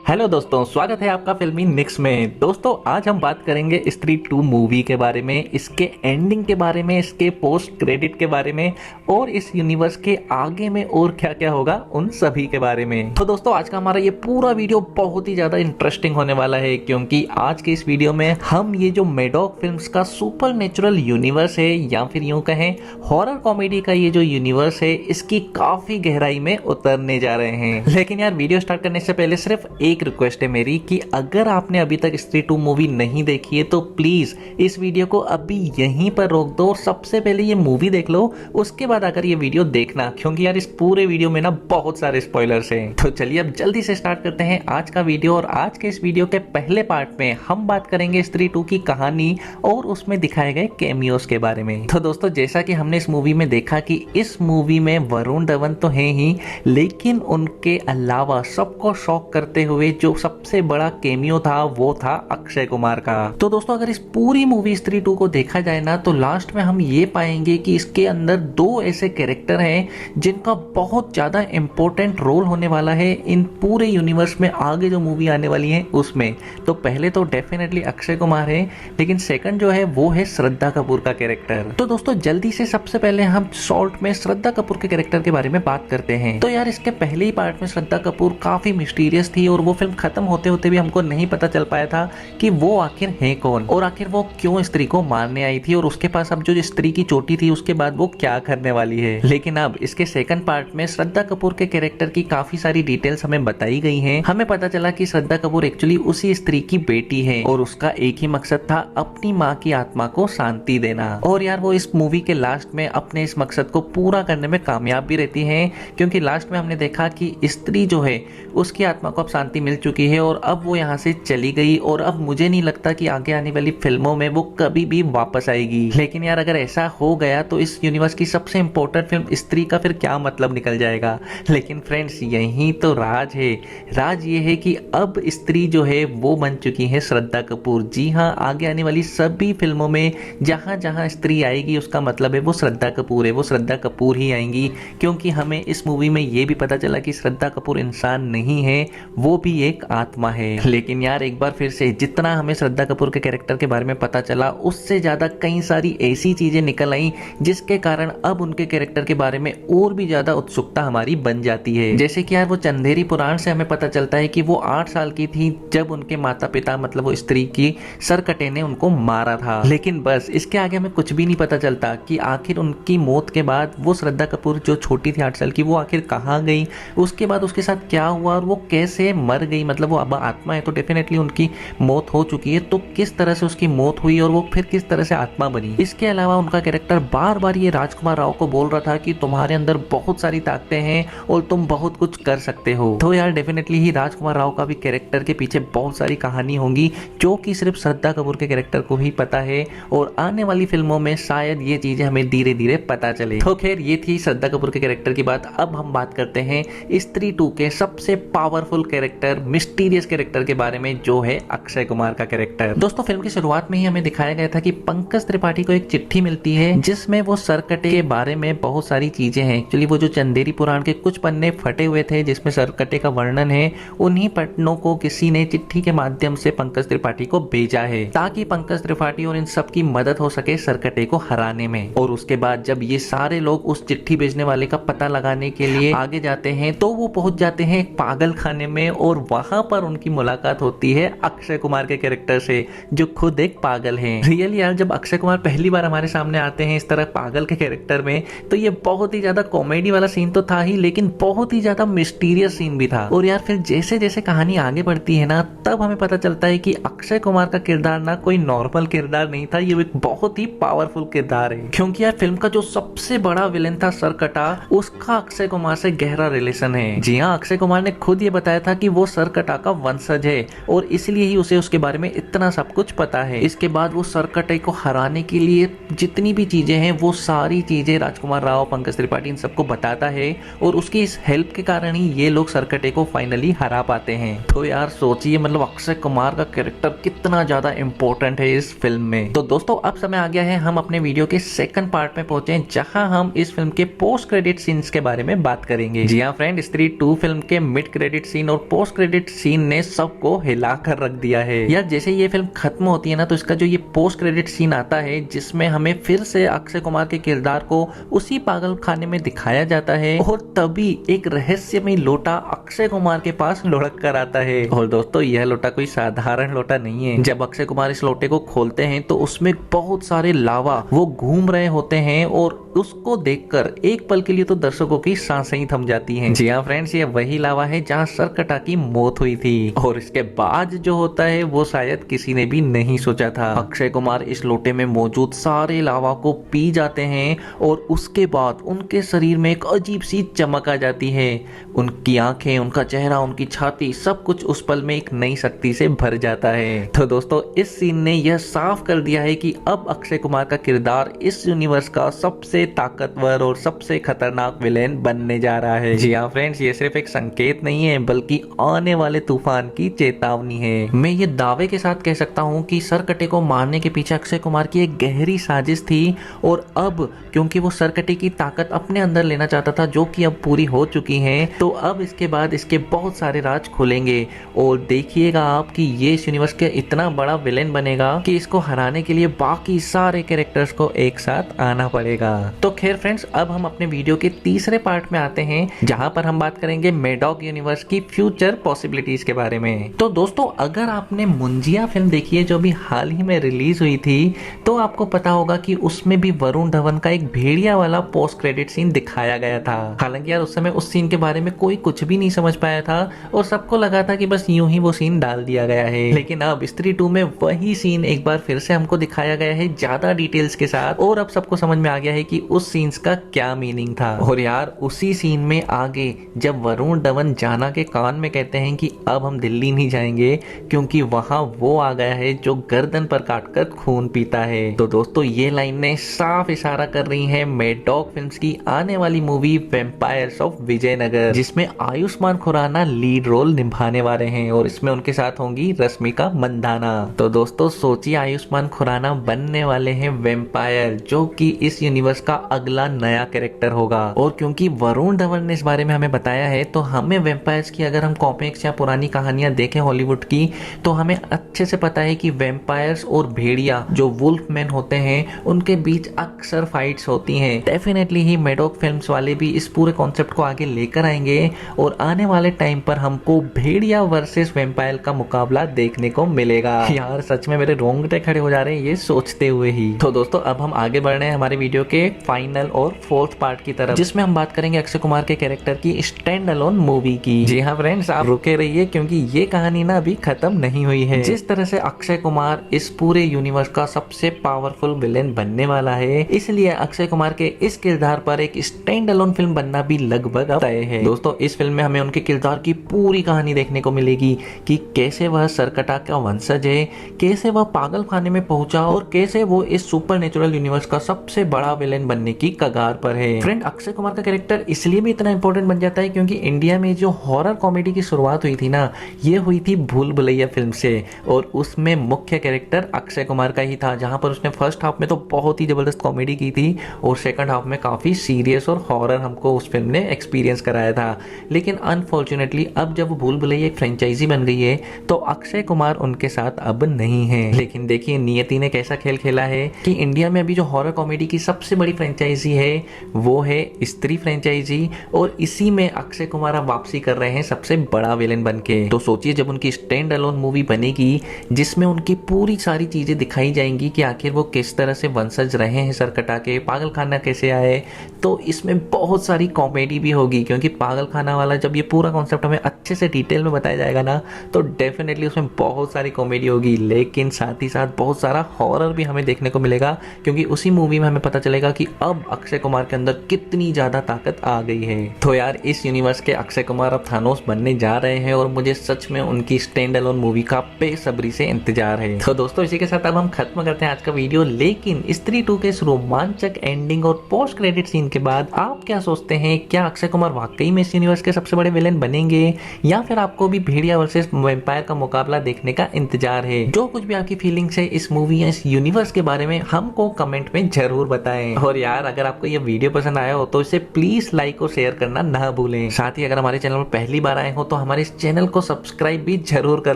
Hello दोस्तों, स्वागत है आपका फिल्मी निक्स में। दोस्तों आज हम बात करेंगे स्त्री 2 मूवी के बारे में, इसके एंडिंग के बारे में, इसके पोस्ट क्रेडिट के बारे में और इस यूनिवर्स के आगे में और क्या क्या होगा उन सभी के बारे में। तो दोस्तों आज का हमारा ये पूरा वीडियो बहुत ही ज्यादा इंटरेस्टिंग होने वाला है, क्योंकि आज के इस वीडियो में हम ये जो मेडॉक फिल्म्स का सुपर नेचुरल यूनिवर्स है या फिर यूं कहें हॉरर कॉमेडी का ये जो यूनिवर्स है, इसकी काफी गहराई में उतरने जा रहे हैं। लेकिन यार वीडियो स्टार्ट करने से पहले सिर्फ एक रिक्वेस्ट है मेरी कि अगर आपने अभी तक स्त्री 2 मूवी नहीं देखी है तो प्लीज इस वीडियो को अभी यहीं पर रोक दो और सबसे पहले ये मूवी देख लो, उसके बाद आकर ये वीडियो देखना, क्योंकि यार इस पूरे वीडियो में ना बहुत सारे स्पॉयलर्स हैं। तो चलिए अब जल्दी से स्टार्ट करते हैं आज का वीडियो। और आज के इस वीडियो के पहले पार्ट में हम बात करेंगे स्त्री 2 की कहानी और उसमें दिखाए गए कैमियोस के बारे में। तो दोस्तों जैसा कि हमने इस मूवी में देखा कि इस मूवी में वरुण धवन तो है ही, लेकिन उनके अलावा सबको शॉक करते हुए जो सबसे बड़ा केमियो था वो था अक्षय कुमार का। तो दोस्तों अगर इस पूरी मूवी स्त्री 2 को देखा जाए ना तो लास्ट में हम ये पाएंगे कि इसके अंदर दो ऐसे कैरेक्टर हैं जिनका बहुत ज्यादा इंपॉर्टेंट रोल होने वाला है इन पूरे यूनिवर्स में, आगे जो मूवी आने वाली है उसमें। तो पहले तो डेफिनेटली अक्षय कुमार है, लेकिन सेकंड जो है वो है श्रद्धा कपूर का कैरेक्टर। तो दोस्तों जल्दी से सबसे पहले हम शॉर्ट में श्रद्धा कपूर के कैरेक्टर के बारे में बात करते हैं। तो यार इसके पहले ही पार्ट में श्रद्धा कपूर काफी मिस्टीरियस थी और वो फिल्म खत्म होते होते भी हमको नहीं पता चल पाया था कि वो आखिर है कौन और आखिर वो क्यों स्त्री को मारने आई थी और उसके पास अब जो स्त्री की चोटी थी उसके बाद वो क्या करने वाली है। लेकिन अब इसके सेकंड पार्ट में श्रद्धा कपूर के कैरेक्टर की काफी सारी डिटेल्स हमें बताई गई हैं। हमें पता चला कि श्रद्धा कपूर एक्चुअली उसी स्त्री की बेटी है और उसका एक ही मकसद था अपनी माँ की आत्मा को शांति देना। और यार वो इस मूवी के लास्ट में अपने इस मकसद को पूरा करने में कामयाब भी रहती है, क्योंकि लास्ट में हमने देखा कि स्त्री जो है उसकी आत्मा को अब शांति मिल चुकी है और अब वो यहाँ से चली गई और अब मुझे नहीं लगता कि आगे आने वाली फिल्मों में वो कभी भी वापस आएगी। लेकिन यार अगर ऐसा हो गया तो इस यूनिवर्स की सबसे इंपॉर्टेंट फिल्म स्त्री का फिर क्या मतलब निकल जाएगा। लेकिन फ्रेंड्स यही तो राज है। राज ये है कि अब स्त्री जो है वो बन चुकी है श्रद्धा कपूर। जी हाँ, आगे आने वाली सभी फिल्मों में जहां जहां स्त्री आएगी उसका मतलब है वो श्रद्धा कपूर है, वो श्रद्धा कपूर ही आएंगी, क्योंकि हमें इस मूवी में ये भी पता चला कि श्रद्धा कपूर इंसान नहीं है, वो भी एक आत्मा है। लेकिन यार एक बार फिर से जितना हमें श्रद्धा कपूर के कैरेक्टर के बारे में पता चला उससे ज्यादा कई सारी ऐसी चीजें निकल आई जिसके कारण अब उनके कैरेक्टर के बारे में और भी ज्यादा उत्सुकता हमारी बन जाती है। जैसे कि यार वो चंदेरी पुराण से हमें पता चलता है कि वो 8 साल की थी जब उनके माता पिता मतलब वो स्त्री की सरकटे ने उनको मारा था। लेकिन बस इसके आगे हमें कुछ भी नहीं पता चलता कि आखिर उनकी मौत के बाद वो श्रद्धा कपूर जो छोटी थी 8 साल की वो आखिर कहाँ गई, उसके बाद उसके साथ क्या हुआ और वो कैसे मर गई। मतलब वो अब आत्मा है तो डेफिनेटली उनकी मौत हो चुकी है, तो किस तरह से उसकी मौत हुई और वो फिर किस तरह से आत्मा बनी। इसके अलावा उनका कैरेक्टर बार बार ये राजकुमार राव को बोल रहा था कि तुम्हारे अंदर बहुत सारी ताकतें हैं और तुम बहुत कुछ कर सकते हो। तो यार डेफिनेटली ही राजकुमार राव का भी कैरेक्टर के पीछे बहुत सारी कहानी होंगी जो कि सिर्फ श्रद्धा कपूर के कैरेक्टर को ही पता है और आने वाली फिल्मों में शायद ये चीजें हमें धीरे धीरे पता चले। तो खैर ये थी श्रद्धा कपूर के कैरेक्टर की बात। अब हम बात करते हैं स्त्री 2 के सबसे पावरफुल कैरेक्टर, मिस्टीरियस कैरेक्टर के बारे में, जो है अक्षय कुमार का कैरेक्टर। दोस्तों फिल्म की शुरुआत में ही हमें दिखाया गया था कि पंकज त्रिपाठी को एक चिट्ठी मिलती है जिसमें वो सरकटे के बारे में बहुत सारी चीजें हैं। एक्चुअली वो जो चंदेरी पुराण के कुछ पन्ने फटे हुए थे जिसमें सरकटे का वर्णन है, उन्हीं पन्नों को किसी ने चिट्ठी के माध्यम से पंकज त्रिपाठी को भेजा है ताकि पंकज त्रिपाठी और इन सब की मदद हो सके सरकटे को हराने में। और उसके बाद जब ये सारे लोग उस चिट्ठी भेजने वाले का पता लगाने के लिए आगे जाते हैं तो वो पहुंच जाते हैं एक पागल खाने में और वहां पर उनकी मुलाकात होती है अक्षय कुमार के कैरेक्टर से, जो खुद एक पागल है। रियली यार जब अक्षय कुमार पहली बार हमारे सामने आते हैं इस तरह पागल के कैरेक्टर में तो ये बहुत ही ज्यादा कॉमेडी वाला सीन तो था ही, लेकिन बहुत ही ज्यादा मिस्टीरियस सीन भी था। और यार फिर जैसे जैसे कहानी आगे बढ़ती है ना तब हमें पता चलता है कि अक्षय कुमार का किरदार ना कोई नॉर्मल किरदार नहीं था, ये एक बहुत ही पावरफुल किरदार है। क्योंकि यार फिल्म का जो सबसे बड़ा विलेन था सरकटा, उसका अक्षय कुमार से गहरा रिलेशन है। जी हाँ, अक्षय कुमार ने खुद ये बताया था कि वो सरकटा का वंशज है और इसलिए ही उसे उसके बारे में इतना सब कुछ पता है। इसके बाद वो सरकटे को हराने के लिए जितनी भी चीजें हैं वो सारी चीजें राजकुमार राव, पंकज त्रिपाठी इन सबको बताता है और उसकी इस हेल्प के कारण ही ये लोग सरकटे को फाइनली हरा पाते हैं। तो यार सोचिए मतलब अक्षय कुमार का कैरेक्टर कितना ज्यादा इंपॉर्टेंट है इस फिल्म में। तो दोस्तों अब समय आ गया है हम अपने वीडियो के सेकंड पार्ट में पहुंचे जहां हम इस फिल्म के पोस्ट क्रेडिट सीन्स के बारे में बात करेंगे। जी हाँ फ्रेंड, स्त्री 2 फिल्म के मिड क्रेडिट सीन और पोस्ट पोस्ट क्रेडिट सीन ने सबको हिला कर रख दिया है यार। जैसे ये फिल्म खत्म होती है ना, तो इसका जो ये पोस्ट क्रेडिट सीन आता है जिसमें हमें फिर से अक्षय कुमार के किरदार को उसी पागल खाने में दिखाया जाता है और तभी एक रहस्यमय लोटा अक्षय कुमार के पास लुढ़क कर आता है। और दोस्तों यह लोटा कोई साधारण लोटा नहीं है। जब अक्षय कुमार इस लोटे को खोलते हैं तो उसमें बहुत सारे लावा वो घूम रहे होते हैं और उसको देखकर एक पल के लिए तो दर्शकों की सांसें ही थम जाती हैं। जी हाँ फ्रेंड्स, ये वही लावा है जहाँ सरकटा की मौत हुई थी और इसके बाद जो होता है वो शायद किसी ने भी नहीं सोचा था। अक्षय कुमार इस लोटे में मौजूद सारे लावा को पी जाते हैं और उसके बाद उनके शरीर में एक अजीब सी चमक आ जाती है। उनकी आंखें, उनका चेहरा, उनकी छाती, सब कुछ उस पल में एक नई शक्ति से भर जाता है। तो दोस्तों इस सीन ने यह साफ कर दिया है कि अब अक्षय कुमार का किरदार इस यूनिवर्स का सबसे ताकतवर और सबसे खतरनाक विलेन बनने जा रहा है। जी हाँ फ्रेंड्स, ये सिर्फ एक संकेत नहीं है बल्कि आने वाले तूफान की चेतावनी है। मैं ये दावे के साथ कह सकता हूँ कि सरकटे को मारने के पीछे अक्षय कुमार की एक गहरी साजिश थी और अब क्योंकि वो सरकटे की ताकत अपने अंदर लेना चाहता था जो कि अब पूरी हो चुकी है, तो अब इसके बाद इसके बहुत सारे राज खुलेंगे और देखिएगा आप कि ये इस यूनिवर्स के इतना बड़ा विलेन बनेगा कि इसको हराने के लिए बाकी सारे कैरेक्टर्स को एक साथ आना पड़ेगा। तो खैर फ्रेंड्स, अब हम अपने वीडियो के तीसरे पार्ट में आते हैं जहां पर हम बात करेंगे मेडॉक यूनिवर्स की फ्यूचर पॉसिबिलिटीज के बारे में। तो दोस्तों अगर आपने मुंजिया फिल्म देखी है जो भी हाल ही में रिलीज हुई थी, तो आपको पता होगा कि उसमें भी वरुण धवन का एक भेड़िया वाला पोस्ट क्रेडिट सीन दिखाया गया था। हालांकि यार उस समय उस सीन के बारे में कोई कुछ भी नहीं समझ पाया था और सबको लगा था कि बस यूं ही वो सीन डाल दिया गया है। लेकिन अब स्त्री 2 में वही सीन एक बार फिर से हमको दिखाया गया है ज्यादा डिटेल्स के साथ और अब सबको समझ में आ गया है कि उस सीन्स का क्या मीनिंग था। और यार उसी सीन में आगे जब वरुण धवन जाना के कान में कहते हैं कि अब हम दिल्ली नहीं जाएंगे क्योंकि वहां वो आ गया है जो गर्दन पर काटकर खून पीता है, तो दोस्तों ये लाइन ने साफ इशारा कर रही है मेडॉक फिल्म्स की आने वाली मूवी वैम्पायर्स ऑफ विजयनगर, जिसमें आयुष्मान खुराना लीड रोल निभाने वाले हैं और इसमें उनके साथ होंगी रश्मिका मंदाना। तो दोस्तों सोचिए, आयुष्मान खुराना बनने वाले हैं वैम्पायर जो कि इस यूनिवर्स का अगला नया कैरेक्टर होगा। और क्योंकि वरुण धवन ने इस बारे में हमें बताया है, तो हमें वैम्पायर्स की अगर हम कॉमिक्स या पुरानी कहानियां देखें हॉलीवुड की, तो हमें अच्छे से पता है कि वैम्पायर्स और भेड़िया जो वुल्फ मैन होते हैं उनके बीच अक्सर फाइट्स होती हैं। डेफिनेटली ही मेडॉक फिल्म्स वाले भी इस पूरे कॉन्सेप्ट को आगे लेकर आएंगे और आने वाले टाइम पर हमको भेड़िया वर्सेस वैम्पायर का मुकाबला देखने को मिलेगा। यार सच में मेरे रोंगटे खड़े हो जा रहे हैं ये सोचते हुए ही। तो दोस्तों अब हम आगे बढ़ रहे हैं हमारे वीडियो के फाइनल और फोर्थ पार्ट की तरफ, जिसमें हम बात करेंगे अक्षय कुमार के कैरेक्टर की स्टैंड अलोन मूवी की। जी हाँ फ्रेंड्स, आप रुके रहिए क्योंकि ये कहानी ना अभी खत्म नहीं हुई है। जिस तरह से अक्षय कुमार इस पूरे यूनिवर्स का सबसे पावरफुल विलेन बनने वाला है, इसलिए अक्षय कुमार के इस किरदार पर एक स्टैंड अलोन फिल्म बनना भी लगभग अब तय है। दोस्तों इस फिल्म में हमें उनके किरदार की पूरी कहानी देखने को मिलेगी कि कैसे वह सरकटा का वंशज है, कैसे वह पागल खाने में पहुंचा और कैसे वो इस सुपर नेचुरल यूनिवर्स का सबसे बड़ा विलेन बनने की कगार पर है। फ्रेंड, अक्षय कुमार का कैरेक्टर इसलिए भी इतना इंपॉर्टेंट बन जाता है क्योंकि इंडिया में जो हॉरर कॉमेडी की शुरुआत हुई थी ना, ये हुई थी भूल भुलैया फिल्म से और उसमें मुख्य कैरेक्टर अक्षय कुमार का ही था, जहां पर उसने फर्स्ट हाफ में तो बहुत ही जबरदस्त कॉमेडी की थी और सेकंड हाफ में काफी सीरियस और हॉरर हमको उस फिल्म ने एक्सपीरियंस कराया था। लेकिन अनफॉर्चुनेटली अब जब भूल भुलैया एक फ्रेंचाइजी बन गई है तो अक्षय कुमार उनके साथ अब नहीं है। लेकिन देखिए नियति ने कैसा खेल खेला है कि इंडिया में अभी जो हॉरर कॉमेडी की सबसे बड़ी फ्रेंचाइजी है वो है स्त्री फ्रेंचाइजी और इसी में अक्षय कुमार अब वापसी कर रहे हैं सबसे बड़ा विलेन बनके। तो सोचिए जब उनकी स्टैंड अलोन मूवी बनेगी जिसमें उनकी पूरी सारी चीजें दिखाई जाएंगी कि आखिर वो किस तरह से वंशज रहे हैं सरकटा के, पागल खाना कैसे आए, तो इसमें बहुत सारी कॉमेडी भी होगी क्योंकि पागल खाना वाला जब ये पूरा कॉन्सेप्ट हमें अच्छे से डिटेल में बताया जाएगा ना, तो डेफिनेटली उसमें बहुत सारी कॉमेडी होगी, लेकिन साथ ही साथ बहुत सारा हॉरर भी हमें देखने को मिलेगा क्योंकि उसी मूवी में हमें पता चलेगा कि अब अक्षय कुमार के अंदर कितनी ज्यादा ताकत आ गई है। तो यार इस यूनिवर्स के अक्षय कुमार अब थानोस बनने जा रहे हैं और मुझे सच में उनकी स्टैंड अलोन मूवी का बेसब्री से इंतजार है। तो दोस्तों इसी के साथ अब हम खत्म करते हैं आज का वीडियो, लेकिन स्त्री 2 के इस रोमांचक एंडिंग और पोस्ट क्रेडिट सीन के बाद आप क्या सोचते हैं? क्या अक्षय कुमार वाकई में इस यूनिवर्स के सबसे बड़े विलेन बनेंगे या फिर आपको भी भेड़िया वर्सेस वैम्पायर का मुकाबला देखने का इंतजार है? जो कुछ भी आपकी फीलिंग्स है इस मूवी या इस यूनिवर्स के बारे में हमको कमेंट में जरूर बताएं। और यार अगर आपको ये वीडियो पसंद आया हो तो इसे प्लीज लाइक और शेयर करना ना भूलें। साथ ही अगर हमारे चैनल पर पहली बार आए हो तो हमारे इस चैनल को सब्सक्राइब भी जरूर कर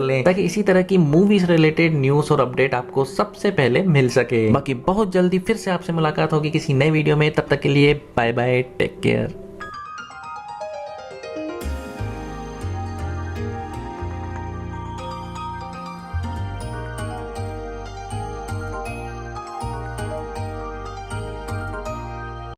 लें ताकि इसी तरह की मूवीज रिलेटेड न्यूज और अपडेट आपको सबसे पहले मिल सके। बाकी बहुत जल्दी फिर से आपसे मुलाकात होगी किसी नए वीडियो में, तब तक के लिए बाय बाय, टेक केयर।